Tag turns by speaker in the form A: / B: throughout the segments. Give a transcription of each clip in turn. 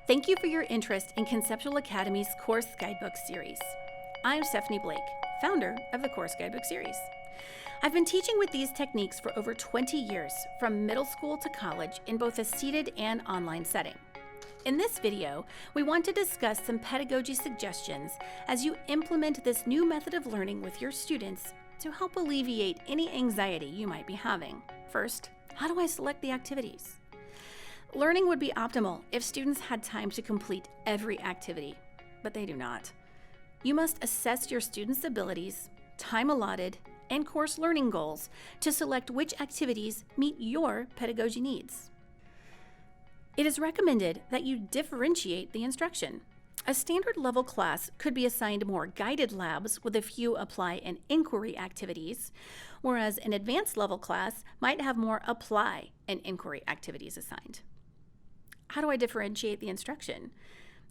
A: Thank you for your interest in Conceptual Academy's Course Guidebook series. I'm Stephanie Blake, founder of the Course Guidebook series. I've been teaching with these techniques for over 20 years, from middle school to college, in both a seated and online setting. In this video, we want to discuss some pedagogy suggestions as you implement this new method of learning with your students to help alleviate any anxiety you might be having. First, how do I select the activities? Learning would be optimal if students had time to complete every activity, but they do not. You must assess your students' abilities, time allotted, and course learning goals to select which activities meet your pedagogy needs. It is recommended that you differentiate the instruction. A standard level class could be assigned more guided labs with a few apply and inquiry activities, whereas an advanced level class might have more apply and inquiry activities assigned. How do I differentiate the instruction?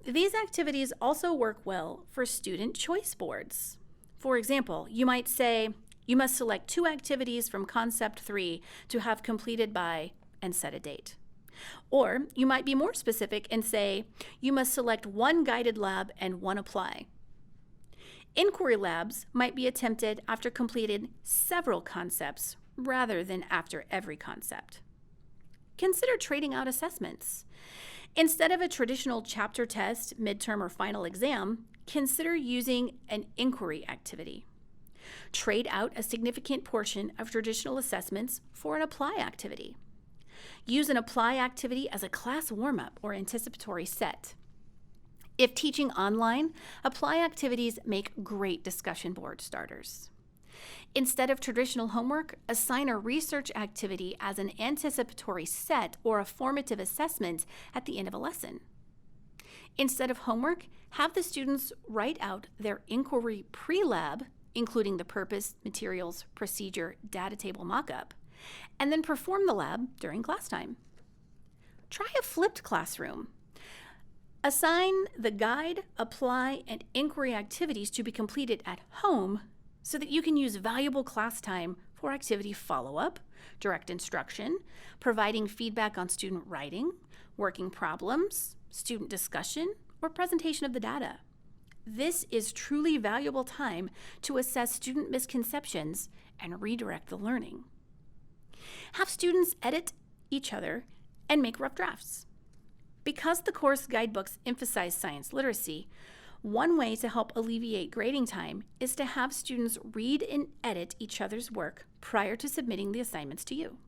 A: These activities also work well for student choice boards. For example, you might say, you must select 2 activities from Concept 3 to have completed by, and set a date. Or you might be more specific and say, you must select 1 guided lab and 1 apply. Inquiry labs might be attempted after completing several concepts rather than after every concept. Consider trading out assessments. Instead of a traditional chapter test, midterm, or final exam, consider using an inquiry activity. Trade out a significant portion of traditional assessments for an apply activity. Use an apply activity as a class warm-up or anticipatory set. If teaching online, apply activities make great discussion board starters. Instead of traditional homework, assign a research activity as an anticipatory set or a formative assessment at the end of a lesson. Instead of homework, have the students write out their inquiry pre-lab, including the purpose, materials, procedure, data table mockup, and then perform the lab during class time. Try a flipped classroom. Assign the guide, apply, and inquiry activities to be completed at home so that you can use valuable class time for activity follow-up, direct instruction, providing feedback on student writing, working problems, student discussion, or presentation of the data. This is truly valuable time to assess student misconceptions and redirect the learning. Have students edit each other and make rough drafts. Because the course guidebooks emphasize science literacy, one way to help alleviate grading time is to have students read and edit each other's work prior to submitting the assignments to you.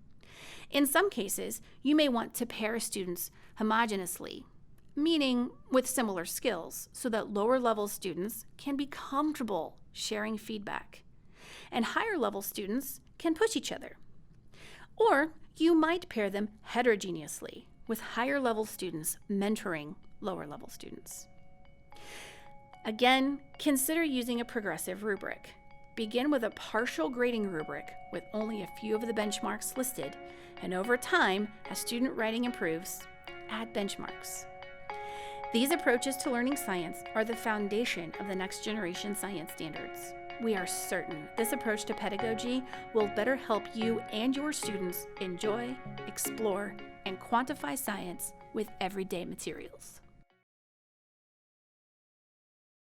A: In some cases, you may want to pair students homogenously, meaning with similar skills, so that lower level students can be comfortable sharing feedback, and higher level students can push each other. Or you might pair them heterogeneously, with higher level students mentoring lower level students. Again, consider using a progressive rubric. Begin with a partial grading rubric with only a few of the benchmarks listed, and over time, as student writing improves, add benchmarks. These approaches to learning science are the foundation of the next generation science standards. We are certain this approach to pedagogy will better help you and your students enjoy, explore, and quantify science with everyday materials.